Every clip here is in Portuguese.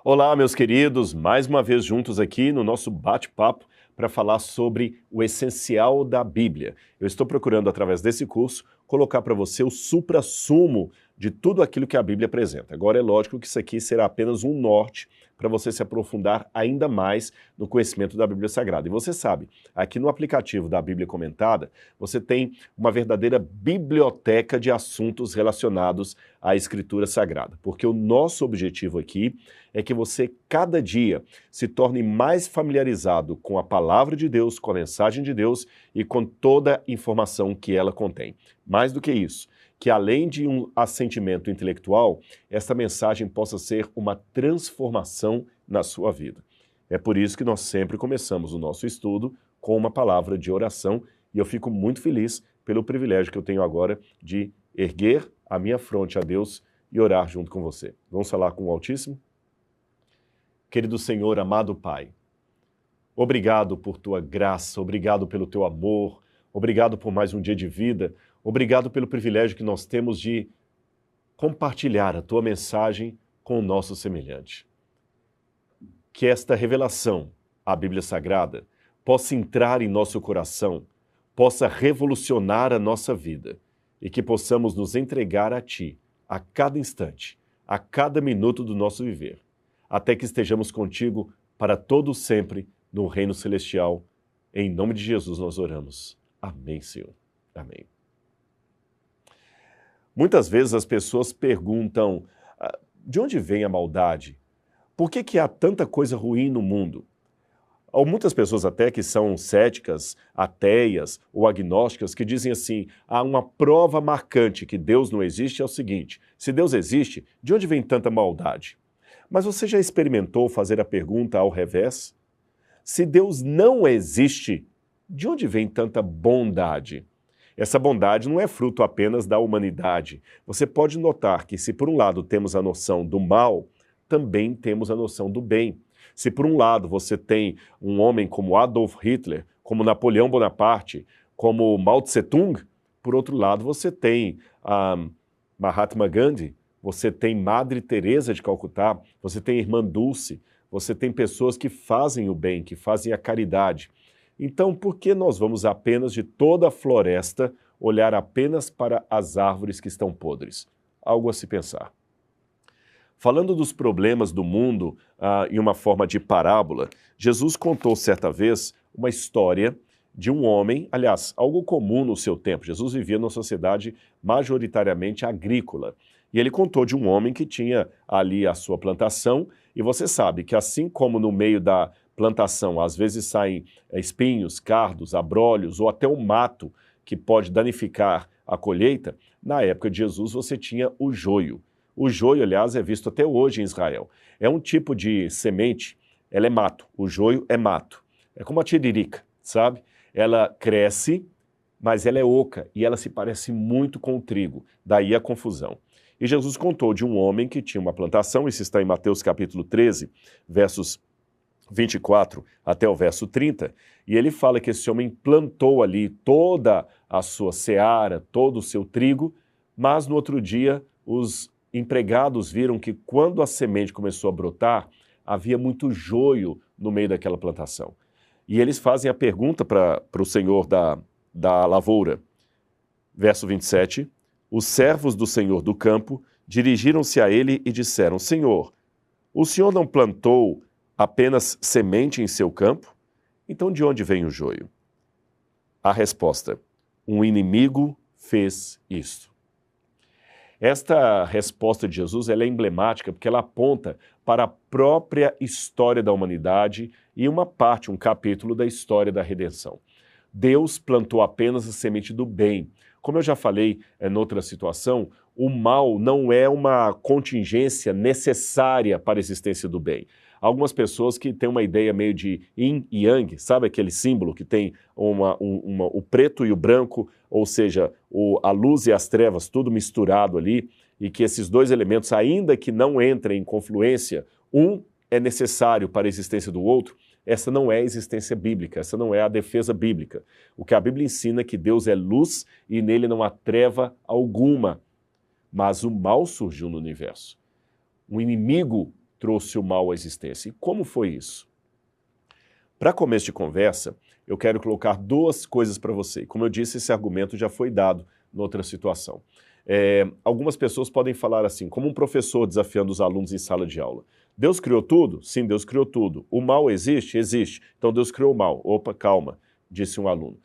Olá, meus queridos, mais uma vez juntos aqui no nosso bate-papo para falar sobre o essencial da Bíblia. Eu estou procurando, através desse curso, colocar para você o suprassumo de tudo aquilo que a Bíblia apresenta. Agora, é lógico que isso aqui será apenas um norte para você se aprofundar ainda mais no conhecimento da Bíblia Sagrada. E você sabe, aqui no aplicativo da Bíblia Comentada, você tem uma verdadeira biblioteca de assuntos relacionados à Escritura Sagrada, porque o nosso objetivo aqui é que você, cada dia, se torne mais familiarizado com a palavra de Deus, com a mensagem de Deus e com toda a informação que ela contém. Mais do que isso, que além de um assentimento intelectual, esta mensagem possa ser uma transformação na sua vida. É por isso que nós sempre começamos o nosso estudo com uma palavra de oração e eu fico muito feliz pelo privilégio que eu tenho agora de erguer a minha fronte a Deus e orar junto com você. Vamos falar com o Altíssimo? Querido Senhor, amado Pai, obrigado por Tua graça, obrigado pelo Teu amor, obrigado por mais um dia de vida, obrigado pelo privilégio que nós temos de compartilhar a Tua mensagem com o nosso semelhante. Que esta revelação, a Bíblia Sagrada, possa entrar em nosso coração, possa revolucionar a nossa vida e que possamos nos entregar a Ti a cada instante, a cada minuto do nosso viver, até que estejamos contigo para todo sempre no reino celestial. Em nome de Jesus nós oramos. Amém, Senhor. Amém. Muitas vezes as pessoas perguntam, de onde vem a maldade? Por que há tanta coisa ruim no mundo? Há muitas pessoas até que são céticas, ateias ou agnósticas que dizem assim, há uma prova marcante que Deus não existe é o seguinte, se Deus existe, de onde vem tanta maldade? Mas você já experimentou fazer a pergunta ao revés? Se Deus não existe, de onde vem tanta bondade? Essa bondade não é fruto apenas da humanidade. Você pode notar que se por um lado temos a noção do mal, também temos a noção do bem. Se por um lado você tem um homem como Adolf Hitler, como Napoleão Bonaparte, como Mao Tse-tung, por outro lado você tem Mahatma Gandhi, você tem Madre Teresa de Calcutá, você tem Irmã Dulce, você tem pessoas que fazem o bem, que fazem a caridade. Então, por que nós vamos apenas de toda a floresta olhar apenas para as árvores que estão podres? Algo a se pensar. Falando dos problemas do mundo em uma forma de parábola, Jesus contou certa vez uma história de um homem, aliás, algo comum no seu tempo. Jesus vivia numa sociedade majoritariamente agrícola. E ele contou de um homem que tinha ali a sua plantação, e você sabe que assim como no meio da plantação às vezes saem espinhos, cardos, abrolhos ou até um mato que pode danificar a colheita, na época de Jesus você tinha o joio. O joio, aliás, é visto até hoje em Israel. É um tipo de semente, ela é mato, o joio é mato. É como a tiririca, sabe? Ela cresce, mas ela é oca e ela se parece muito com o trigo, daí a confusão. E Jesus contou de um homem que tinha uma plantação, isso está em Mateus capítulo 13, versos 24 até o verso 30, e ele fala que esse homem plantou ali toda a sua seara, todo o seu trigo, mas no outro dia os empregados viram que quando a semente começou a brotar, havia muito joio no meio daquela plantação. E eles fazem a pergunta para o senhor da lavoura. Verso 27, os servos do senhor do campo dirigiram-se a ele e disseram, Senhor, o senhor não plantou apenas semente em seu campo? Então de onde vem o joio? A resposta, um inimigo fez isto. Esta resposta de Jesus ela é emblemática porque ela aponta para a própria história da humanidade e uma parte, um capítulo da história da redenção. Deus plantou apenas a semente do bem. Como eu já falei noutra situação, o mal não é uma contingência necessária para a existência do bem. Algumas pessoas que têm uma ideia meio de yin e yang, sabe aquele símbolo que tem o preto e o branco, ou seja, a luz e as trevas, tudo misturado ali, e que esses dois elementos, ainda que não entrem em confluência, um é necessário para a existência do outro. Essa não é a existência bíblica, essa não é a defesa bíblica. O que a Bíblia ensina é que Deus é luz e nele não há treva alguma. Mas o mal surgiu no universo. Um inimigo trouxe o mal à existência. E como foi isso? Para começo de conversa, eu quero colocar duas coisas para você. Como eu disse, esse argumento já foi dado em outra situação. Algumas pessoas podem falar assim, como um professor desafiando os alunos em sala de aula. Deus criou tudo? Sim, Deus criou tudo. O mal existe? Existe. Então Deus criou o mal. Opa, calma, disse um aluno.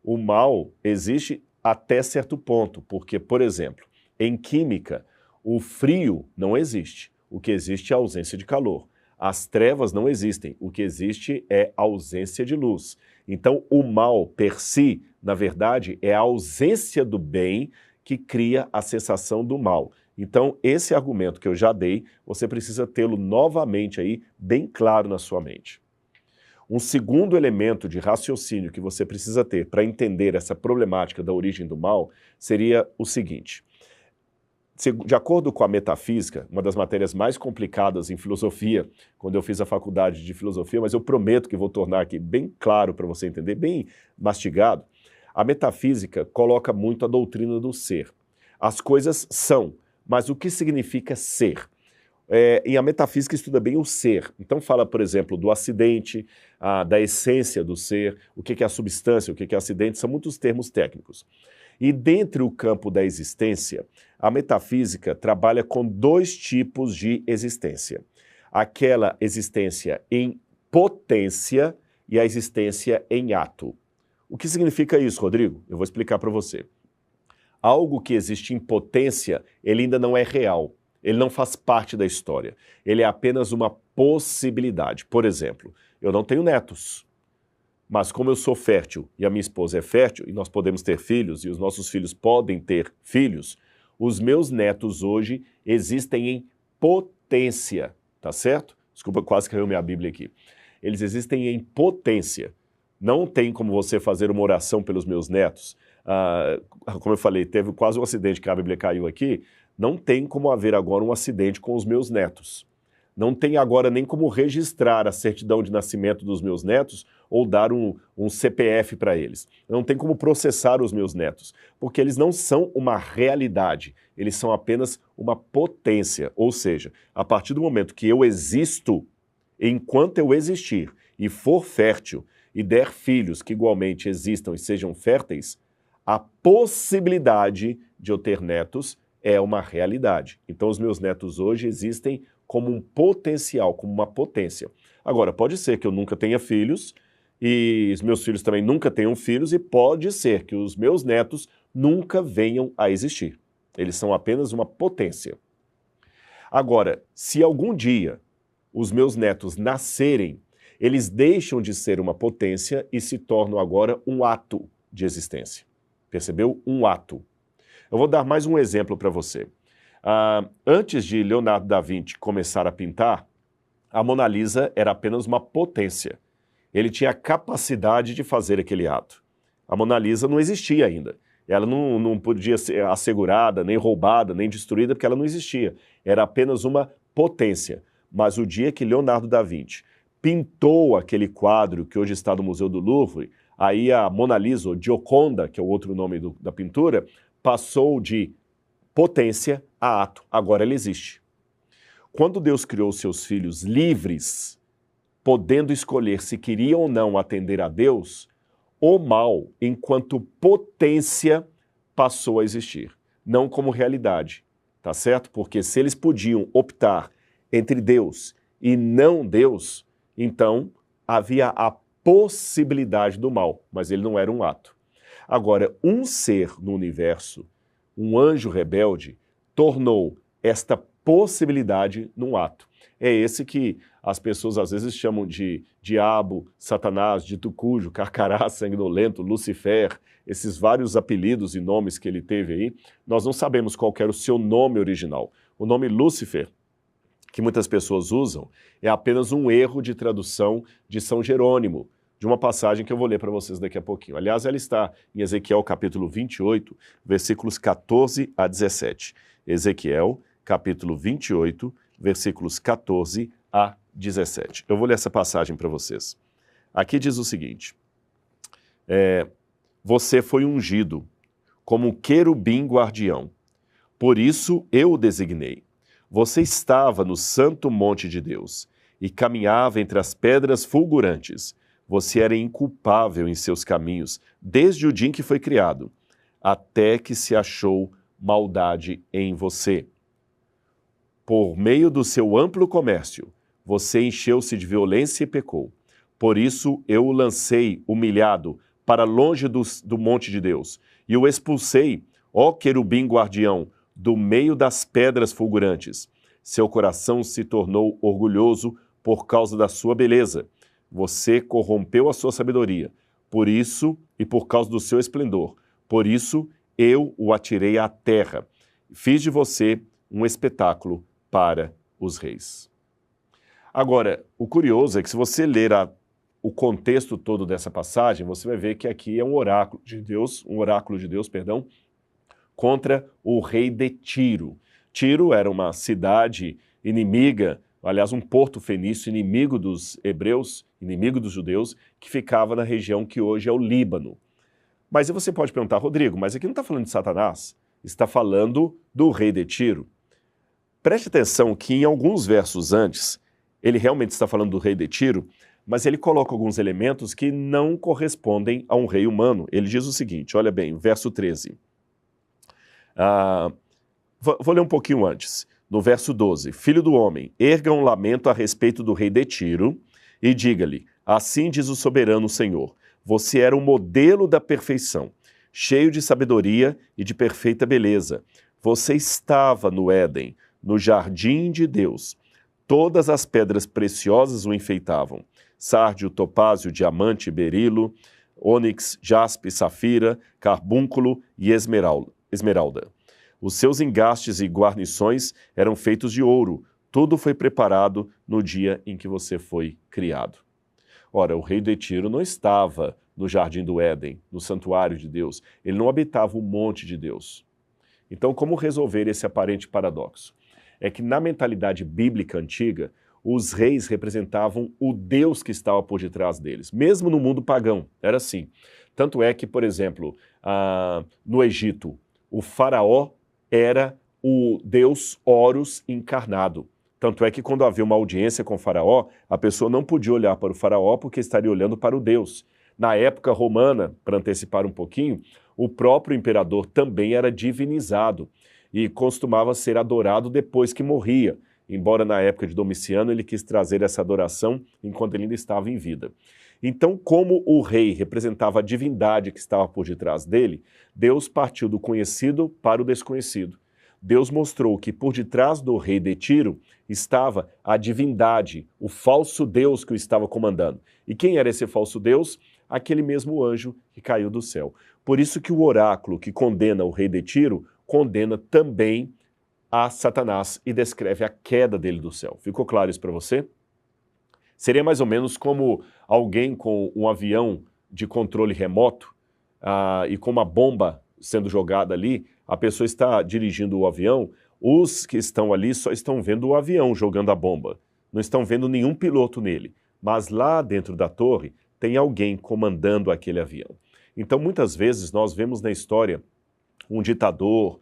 O mal existe até certo ponto, porque, por exemplo, em química, o frio não existe. O que existe é a ausência de calor. As trevas não existem. O que existe é a ausência de luz. Então, o mal, per si, na verdade, é a ausência do bem que cria a sensação do mal. Então, esse argumento que eu já dei, você precisa tê-lo novamente aí bem claro na sua mente. Um segundo elemento de raciocínio que você precisa ter para entender essa problemática da origem do mal seria o seguinte. De acordo com a metafísica, uma das matérias mais complicadas em filosofia, quando eu fiz a faculdade de filosofia, mas eu prometo que vou tornar aqui bem claro para você entender, bem mastigado, a metafísica coloca muito a doutrina do ser. As coisas são, mas o que significa ser? E a metafísica estuda bem o ser. Então fala, por exemplo, do acidente, da essência do ser, o que é a substância, o que é acidente, são muitos termos técnicos. E dentro do campo da existência, a metafísica trabalha com dois tipos de existência. Aquela existência em potência e a existência em ato. O que significa isso, Rodrigo? Eu vou explicar para você. Algo que existe em potência, ele ainda não é real. Ele não faz parte da história. Ele é apenas uma possibilidade. Por exemplo, eu não tenho netos. Mas como eu sou fértil e a minha esposa é fértil, e nós podemos ter filhos, e os nossos filhos podem ter filhos, os meus netos hoje existem em potência, tá certo? Desculpa, quase caiu minha Bíblia aqui. Eles existem em potência. Não tem como você fazer uma oração pelos meus netos. Como eu falei, teve quase um acidente que a Bíblia caiu aqui. Não tem como haver agora um acidente com os meus netos. Não tem agora nem como registrar a certidão de nascimento dos meus netos ou dar um CPF para eles. Não tem como processar os meus netos, porque eles não são uma realidade, eles são apenas uma potência. Ou seja, a partir do momento que eu existo, enquanto eu existir e for fértil e der filhos que igualmente existam e sejam férteis, a possibilidade de eu ter netos é uma realidade. Então os meus netos hoje existem como um potencial, como uma potência. Agora, pode ser que eu nunca tenha filhos e os meus filhos também nunca tenham filhos e pode ser que os meus netos nunca venham a existir. Eles são apenas uma potência. Agora, se algum dia os meus netos nascerem, eles deixam de ser uma potência e se tornam agora um ato de existência. Percebeu? Um ato. Eu vou dar mais um exemplo para você. Antes de Leonardo da Vinci começar a pintar, a Mona Lisa era apenas uma potência. Ele tinha a capacidade de fazer aquele ato. A Mona Lisa não existia ainda. Ela não podia ser assegurada, nem roubada, nem destruída, porque ela não existia. Era apenas uma potência. Mas o dia que Leonardo da Vinci pintou aquele quadro que hoje está no Museu do Louvre, aí a Mona Lisa, ou Gioconda, que é o outro nome da pintura, passou de potência a ato. Agora ela existe. Quando Deus criou seus filhos livres, podendo escolher se queriam ou não atender a Deus, o mal, enquanto potência, passou a existir. Não como realidade, tá certo? Porque se eles podiam optar entre Deus e não Deus, então havia a possibilidade do mal, mas ele não era um ato. Agora, um ser no universo, um anjo rebelde, tornou esta possibilidade num ato. É esse que as pessoas às vezes chamam de diabo, satanás, dito cujo, carcará, sanguinolento, Lucifer, esses vários apelidos e nomes que ele teve aí. Nós não sabemos qual era o seu nome original. O nome Lúcifer, que muitas pessoas usam, é apenas um erro de tradução de São Jerônimo, de uma passagem que eu vou ler para vocês daqui a pouquinho. Aliás, ela está em Ezequiel capítulo 28, versículos 14 a 17. Ezequiel capítulo 28, versículos 14 a 17. Eu vou ler essa passagem para vocês. Aqui diz o seguinte: você foi ungido como querubim guardião, por isso eu o designei. Você estava no santo monte de Deus e caminhava entre as pedras fulgurantes. Você era inculpável em seus caminhos desde o dia em que foi criado, até que se achou maldade em você. Por meio do seu amplo comércio, você encheu-se de violência e pecou. Por isso eu o lancei, humilhado, para longe do monte de Deus, e o expulsei, ó querubim guardião, do meio das pedras fulgurantes. Seu coração se tornou orgulhoso por causa da sua beleza. Você corrompeu a sua sabedoria, por isso e por causa do seu esplendor. Por isso eu o atirei à terra. Fiz de você um espetáculo para os reis. Agora, o curioso é que se você ler o contexto todo dessa passagem, você vai ver que aqui é um oráculo de Deus, contra o rei de Tiro. Tiro era uma cidade inimiga, aliás, um porto fenício inimigo dos hebreus, inimigo dos judeus, que ficava na região que hoje é o Líbano. Mas aí você pode perguntar, Rodrigo, mas aqui não está falando de Satanás, está falando do rei de Tiro. Preste atenção que em alguns versos antes, ele realmente está falando do rei de Tiro, mas ele coloca alguns elementos que não correspondem a um rei humano. Ele diz o seguinte, olha bem, verso 13. Vou ler um pouquinho antes. No verso 12, Filho do homem, erga um lamento a respeito do rei de Tiro e diga-lhe, assim diz o soberano Senhor, você era um modelo da perfeição, cheio de sabedoria e de perfeita beleza. Você estava no Éden, no jardim de Deus. Todas as pedras preciosas o enfeitavam. Sárdio, topázio, diamante, berilo, ônix, jaspe, safira, carbúnculo e esmeralda. Os seus engastes e guarnições eram feitos de ouro. Tudo foi preparado no dia em que você foi criado. Ora, o rei de Tiro não estava no jardim do Éden, no santuário de Deus. Ele não habitava o monte de Deus. Então, como resolver esse aparente paradoxo? É que na mentalidade bíblica antiga, os reis representavam o Deus que estava por detrás deles. Mesmo no mundo pagão, era assim. Tanto é que, por exemplo, no Egito, o faraó era o deus Horus encarnado. Tanto é que quando havia uma audiência com o faraó, a pessoa não podia olhar para o faraó porque estaria olhando para o Deus. Na época romana, para antecipar um pouquinho, o próprio imperador também era divinizado e costumava ser adorado depois que morria, embora na época de Domiciano ele quis trazer essa adoração enquanto ele ainda estava em vida. Então, como o rei representava a divindade que estava por detrás dele, Deus partiu do conhecido para o desconhecido. Deus mostrou que por detrás do rei de Tiro estava a divindade, o falso Deus que o estava comandando. E quem era esse falso Deus? Aquele mesmo anjo que caiu do céu. Por isso que o oráculo que condena o rei de Tiro condena também a Satanás e descreve a queda dele do céu. Ficou claro isso para você? Seria mais ou menos como alguém com um avião de controle remoto e com uma bomba sendo jogada ali, a pessoa está dirigindo o avião, os que estão ali só estão vendo o avião jogando a bomba, não estão vendo nenhum piloto nele, mas lá dentro da torre tem alguém comandando aquele avião. Então muitas vezes nós vemos na história um ditador,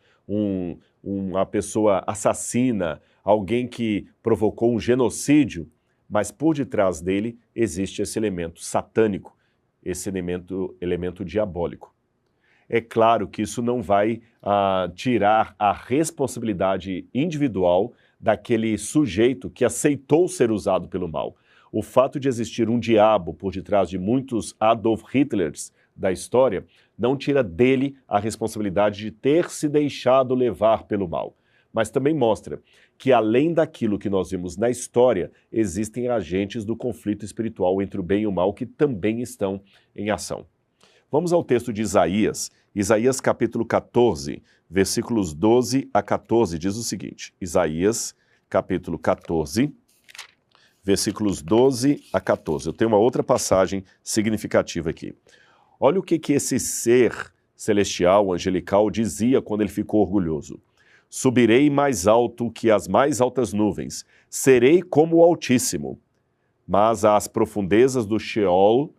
uma pessoa assassina, alguém que provocou um genocídio, mas por detrás dele existe esse elemento satânico, esse elemento diabólico. É claro que isso não vai tirar a responsabilidade individual daquele sujeito que aceitou ser usado pelo mal. O fato de existir um diabo por detrás de muitos Adolf Hitlers da história não tira dele a responsabilidade de ter se deixado levar pelo mal. Mas também mostra que além daquilo que nós vimos na história, existem agentes do conflito espiritual entre o bem e o mal que também estão em ação. Vamos ao texto de Isaías. Isaías capítulo 14, versículos 12 a 14, diz o seguinte. Isaías capítulo 14, versículos 12 a 14. Eu tenho uma outra passagem significativa aqui. Olha o que esse ser celestial, angelical, dizia quando ele ficou orgulhoso. Subirei mais alto que as mais altas nuvens, serei como o Altíssimo. Mas às profundezas do Sheol,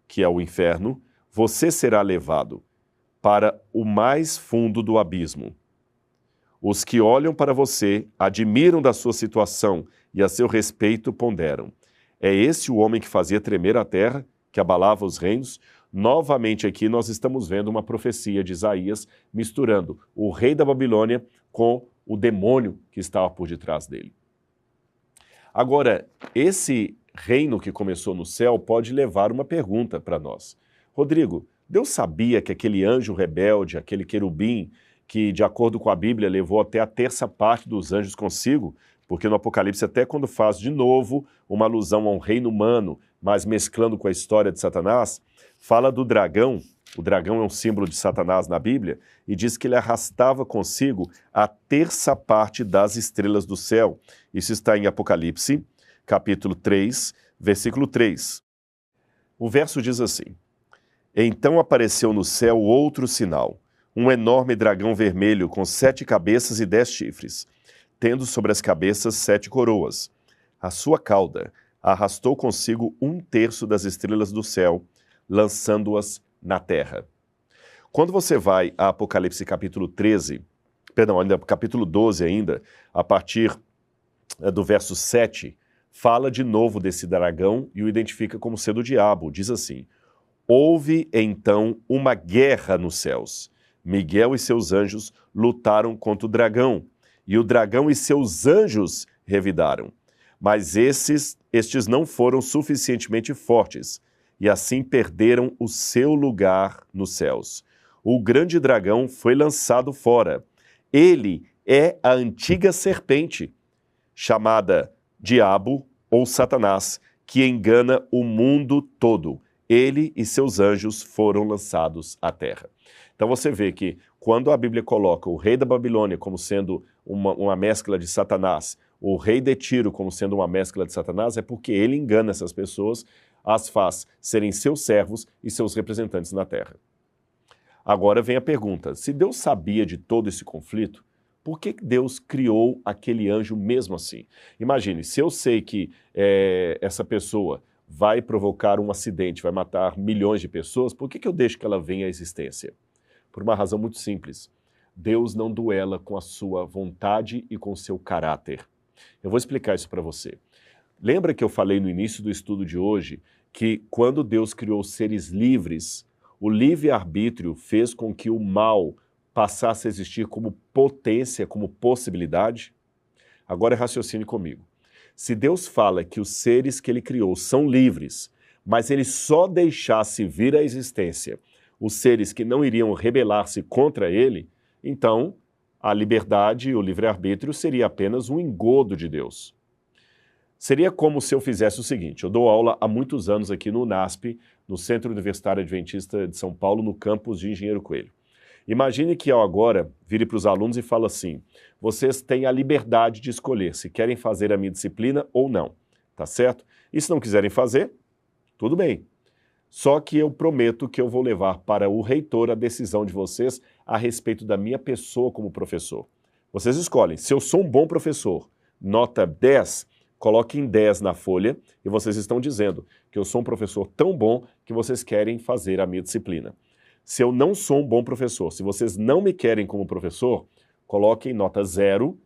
que é o inferno, você será levado para o mais fundo do abismo. Os que olham para você admiram da sua situação e a seu respeito ponderam. É esse o homem que fazia tremer a terra, que abalava os reinos? Novamente aqui nós estamos vendo uma profecia de Isaías misturando o rei da Babilônia com o demônio que estava por detrás dele. Agora, esse reino que começou no céu pode levar uma pergunta para nós. Rodrigo, Deus sabia que aquele anjo rebelde, aquele querubim, que de acordo com a Bíblia levou até a terça parte dos anjos consigo, porque no Apocalipse até quando faz de novo uma alusão a um reino humano, mas mesclando com a história de Satanás, fala do dragão. O dragão é um símbolo de Satanás na Bíblia, e diz que ele arrastava consigo a terça parte das estrelas do céu. Isso está em Apocalipse, capítulo 3, versículo 3. O verso diz assim: Então apareceu no céu outro sinal, um enorme dragão vermelho com 7 cabeças e 10 chifres, tendo sobre as cabeças 7 coroas. A sua cauda arrastou consigo 1/3 das estrelas do céu, lançando-as na terra. Quando você vai a Apocalipse capítulo 13, ainda capítulo 12 ainda, a partir do verso 7, fala de novo desse dragão e o identifica como sendo o diabo. Diz assim: Houve então uma guerra nos céus. Miguel e seus anjos lutaram contra o dragão, e o dragão e seus anjos revidaram. Mas estes não foram suficientemente fortes, e assim perderam o seu lugar nos céus. O grande dragão foi lançado fora. Ele é a antiga serpente, chamada Diabo ou Satanás, que engana o mundo todo. Ele e seus anjos foram lançados à terra. Então você vê que quando a Bíblia coloca o rei da Babilônia como sendo uma mescla de Satanás, o rei de Tiro como sendo uma mescla de Satanás, é porque ele engana essas pessoas, as faz serem seus servos e seus representantes na terra. Agora vem a pergunta: se Deus sabia de todo esse conflito, por que Deus criou aquele anjo mesmo assim? Imagine, se eu sei que essa pessoa vai provocar um acidente, vai matar milhões de pessoas, por que eu deixo que ela venha à existência? Por uma razão muito simples. Deus não duela com a sua vontade e com o seu caráter. Eu vou explicar isso para você. Lembra que eu falei no início do estudo de hoje que quando Deus criou seres livres, o livre-arbítrio fez com que o mal passasse a existir como potência, como possibilidade? Agora raciocine comigo. Se Deus fala que os seres que ele criou são livres, mas ele só deixasse vir à existência os seres que não iriam rebelar-se contra ele, então a liberdade e o livre-arbítrio seria apenas um engodo de Deus. Seria como se eu fizesse o seguinte: eu dou aula há muitos anos aqui no UNASP, no Centro Universitário Adventista de São Paulo, no campus de Engenheiro Coelho. Imagine que eu agora vire para os alunos e fale assim: vocês têm a liberdade de escolher se querem fazer a minha disciplina ou não, tá certo? E se não quiserem fazer, tudo bem. Só que eu prometo que eu vou levar para o reitor a decisão de vocês a respeito da minha pessoa como professor. Vocês escolhem. Se eu sou um bom professor, nota 10, coloquem 10 na folha e vocês estão dizendo que eu sou um professor tão bom que vocês querem fazer a minha disciplina. Se eu não sou um bom professor, se vocês não me querem como professor, coloquem nota 0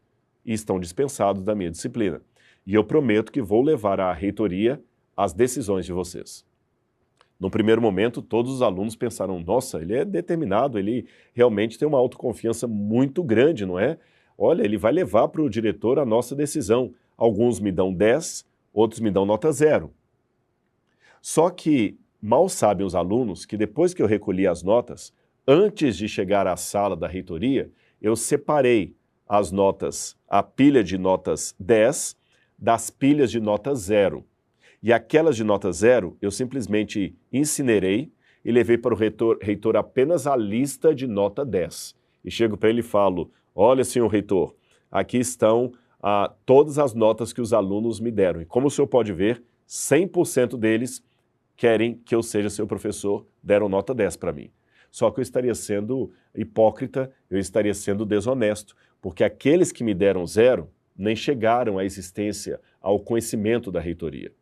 e estão dispensados da minha disciplina. E eu prometo que vou levar à reitoria as decisões de vocês. No primeiro momento, todos os alunos pensaram: nossa, ele é determinado, ele realmente tem uma autoconfiança muito grande, não é? Olha, ele vai levar para o diretor a nossa decisão. Alguns me dão 10, outros me dão nota 0. Só que mal sabem os alunos que depois que eu recolhi as notas, antes de chegar à sala da reitoria, eu separei as notas, a pilha de notas 10 das pilhas de nota 0. E aquelas de nota 0, eu simplesmente incinerei e levei para o reitor apenas a lista de nota 10. E chego para ele e falo: olha, senhor reitor, aqui estão todas as notas que os alunos me deram. E como o senhor pode ver, 100% deles querem que eu seja seu professor, deram nota 10 para mim. Só que eu estaria sendo hipócrita, eu estaria sendo desonesto, porque aqueles que me deram 0 nem chegaram à existência, ao conhecimento da reitoria.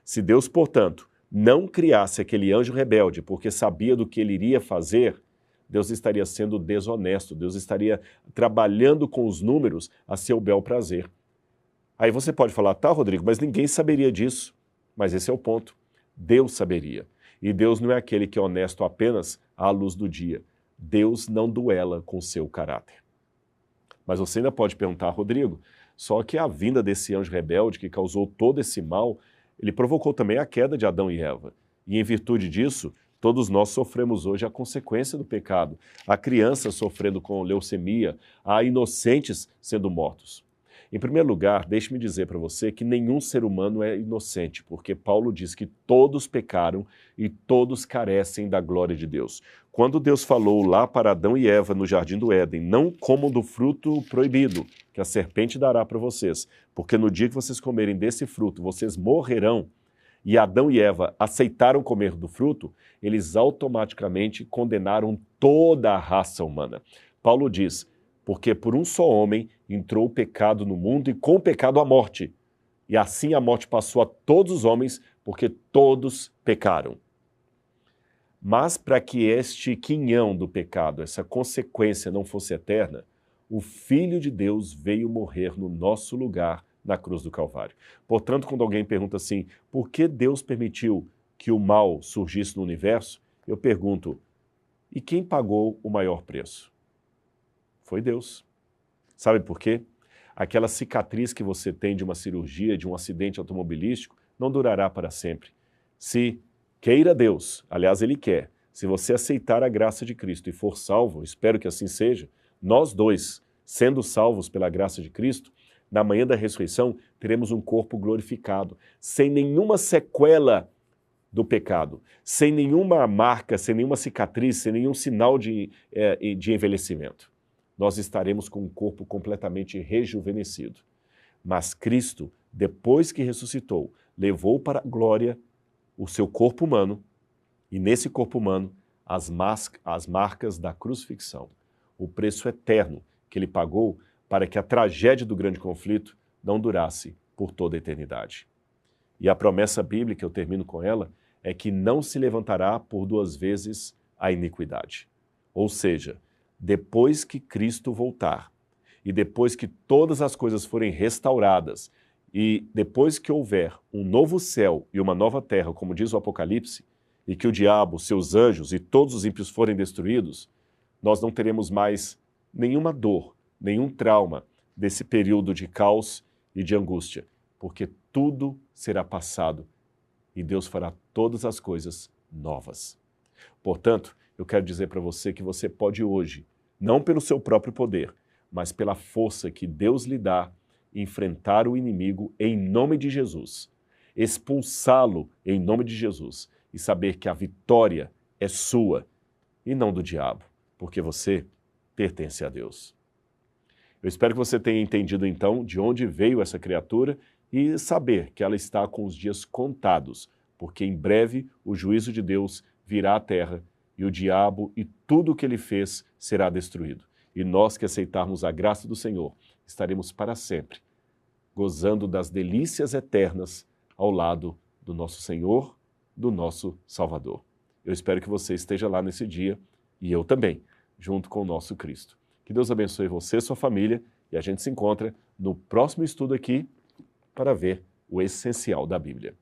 Se Deus, portanto, não criasse aquele anjo rebelde porque sabia do que ele iria fazer, Deus estaria sendo desonesto, Deus estaria trabalhando com os números a seu bel prazer. Aí você pode falar, tá, Rodrigo, mas ninguém saberia disso. Mas esse é o ponto. Deus saberia. E Deus não é aquele que é honesto apenas à luz do dia. Deus não duela com seu caráter. Mas você ainda pode perguntar, Rodrigo, só que a vinda desse anjo rebelde que causou todo esse mal, ele provocou também a queda de Adão e Eva. E em virtude disso, todos nós sofremos hoje a consequência do pecado. Há crianças sofrendo com leucemia, há inocentes sendo mortos. Em primeiro lugar, deixe-me dizer para você que nenhum ser humano é inocente, porque Paulo diz que todos pecaram e todos carecem da glória de Deus. Quando Deus falou lá para Adão e Eva no jardim do Éden, não comam do fruto proibido, que a serpente dará para vocês, porque no dia que vocês comerem desse fruto, vocês morrerão, e Adão e Eva aceitaram comer do fruto, eles automaticamente condenaram toda a raça humana. Paulo diz, porque por um só homem entrou o pecado no mundo e com o pecado a morte. E assim a morte passou a todos os homens, porque todos pecaram. Mas para que este quinhão do pecado, essa consequência não fosse eterna, o Filho de Deus veio morrer no nosso lugar na cruz do Calvário. Portanto, quando alguém pergunta assim, por que Deus permitiu que o mal surgisse no universo? Eu pergunto, e quem pagou o maior preço? Foi Deus. Sabe por quê? Aquela cicatriz que você tem de uma cirurgia, de um acidente automobilístico, não durará para sempre. Se queira Deus, aliás, Ele quer, se você aceitar a graça de Cristo e for salvo, espero que assim seja, nós dois, sendo salvos pela graça de Cristo, na manhã da ressurreição, teremos um corpo glorificado, sem nenhuma sequela do pecado, sem nenhuma marca, sem nenhuma cicatriz, sem nenhum sinal de envelhecimento. Nós estaremos com um corpo completamente rejuvenescido. Mas Cristo, depois que ressuscitou, levou para a glória o seu corpo humano, e nesse corpo humano, as marcas da crucifixão, o preço eterno que ele pagou para que a tragédia do grande conflito não durasse por toda a eternidade. E a promessa bíblica, eu termino com ela, é que não se levantará por duas vezes a iniquidade. Ou seja, depois que Cristo voltar, e depois que todas as coisas forem restauradas, e depois que houver um novo céu e uma nova terra, como diz o Apocalipse, e que o diabo, seus anjos e todos os ímpios forem destruídos, nós não teremos mais nenhuma dor, nenhum trauma desse período de caos e de angústia, porque tudo será passado e Deus fará todas as coisas novas. Portanto, eu quero dizer para você que você pode hoje, não pelo seu próprio poder, mas pela força que Deus lhe dá, enfrentar o inimigo em nome de Jesus, expulsá-lo em nome de Jesus e saber que a vitória é sua e não do diabo, porque você pertence a Deus. Eu espero que você tenha entendido então de onde veio essa criatura e saber que ela está com os dias contados, porque em breve o juízo de Deus virá à terra e o diabo e tudo o que ele fez será destruído. E nós que aceitarmos a graça do Senhor, estaremos para sempre gozando das delícias eternas ao lado do nosso Senhor, do nosso Salvador. Eu espero que você esteja lá nesse dia e eu também, junto com o nosso Cristo. Que Deus abençoe você e sua família e a gente se encontra no próximo estudo aqui para ver o essencial da Bíblia.